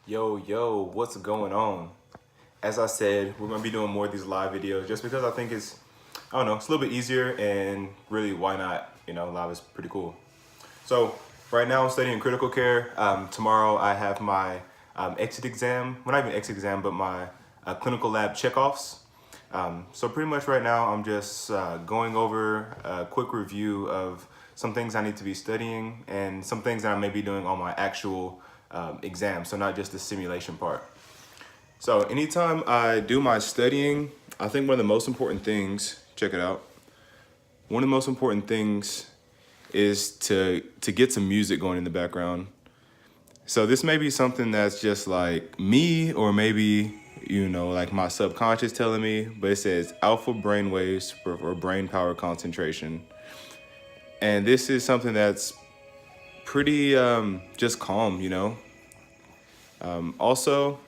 Yo, what's going on? As I said, we're gonna be doing more of these live videos just because I think I don't know, it's a little bit easier and really why not? Live is pretty cool. So right now I'm studying critical care. Tomorrow I have my exit exam, well not even exit exam, but my clinical lab checkoffs. So pretty much right now I'm just going over a quick review of some things I need to be studying and some things that I may be doing on my actual exam, so not just the simulation part. So anytime I do my studying, I think one of the most important things, check it out, one of the most important things is to get some music going in the background. So this may be something that's just like me, or maybe, like my subconscious telling me, but it says alpha brain waves for brain power concentration. And this is something that's pretty just calm. Also,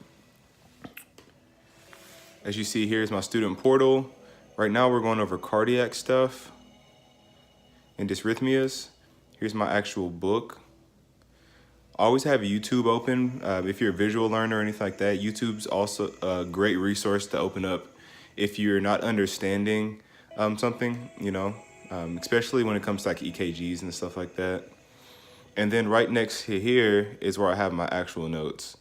as you see here is my student portal. Right now we're going over cardiac stuff and dysrhythmias. Here's my actual book. Always have YouTube open. If you're a visual learner or anything like that, YouTube's also a great resource to open up if you're not understanding something, especially when it comes to like EKGs and stuff like that. And then right next to here is where I have my actual notes.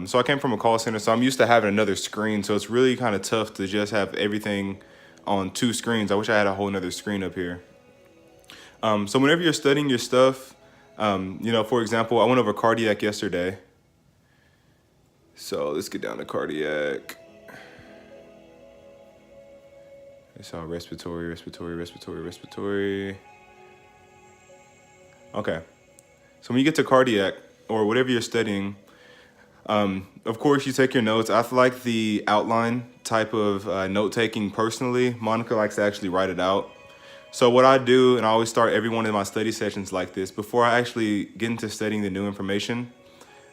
So I came from a call center, so I'm used to having another screen. So it's really kind of tough to just have everything on two screens. I wish I had a whole nother screen up here. So whenever you're studying your stuff, for example, I went over cardiac yesterday. So let's get down to cardiac. I saw respiratory. Okay. So when you get to cardiac or whatever you're studying, of course you take your notes. I like the outline type of note taking personally. Monica likes to actually write it out. So what I do, and I always start every one of my study sessions like this, before I actually get into studying the new information,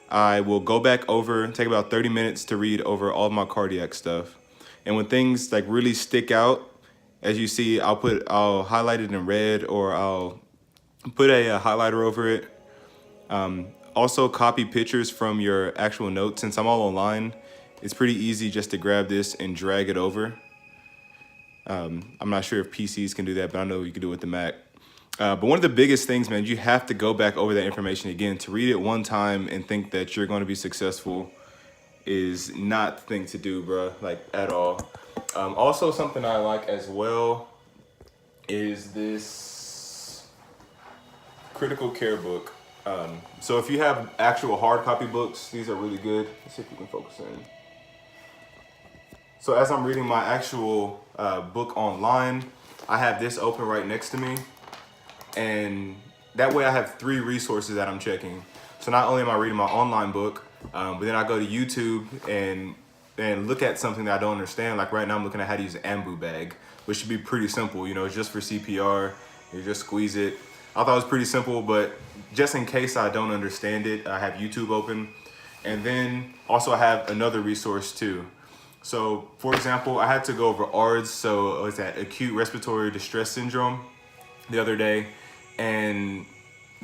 I will go back over, take about 30 minutes to read over all of my cardiac stuff. And when things like really stick out, as you see, I'll highlight it in red, or I'll put a highlighter over it. Also copy pictures from your actual notes. Since I'm all online, it's pretty easy just to grab this and drag it over. I'm not sure if PCs can do that, but I know you can do it with the Mac. But one of the biggest things, man, you have to go back over that information again. To read it one time and think that you're going to be successful is not the thing to do, bro, like at all. Also, something I like as well is this critical care book. So if you have actual hard copy books, these are really good. Let's see if we can focus in. So as I'm reading my actual book online, I have this open right next to me. And that way I have 3 resources that I'm checking. So not only am I reading my online book, but then I go to YouTube and look at something that I don't understand. Like right now I'm looking at how to use an Ambu bag, which should be pretty simple. It's just for CPR. You just squeeze it. I thought it was pretty simple, but just in case I don't understand it, I have YouTube open. And then also I have another resource too. So for example, I had to go over ARDS, so it's that acute respiratory distress syndrome the other day. And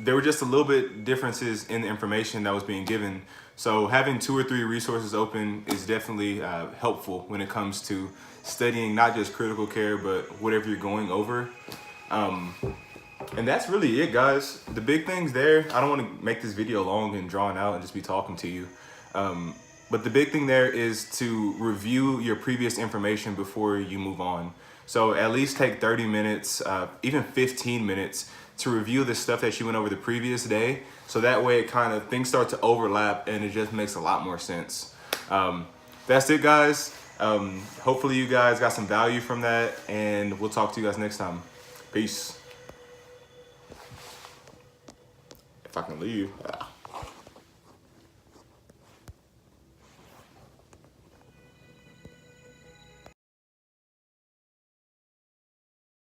there were just a little bit differences in the information that was being given. So having 2 or 3 resources open is definitely helpful when it comes to studying not just critical care, but whatever you're going over. And that's really it, guys. The big things there, I don't want to make this video long and drawn out and just be talking to you. But the big thing there is to review your previous information before you move on. So at least take 30 minutes, even 15 minutes to review the stuff that you went over the previous day. So that way things start to overlap and it just makes a lot more sense. That's it, guys. Hopefully you guys got some value from that, and we'll talk to you guys next time. Peace. If I can leave.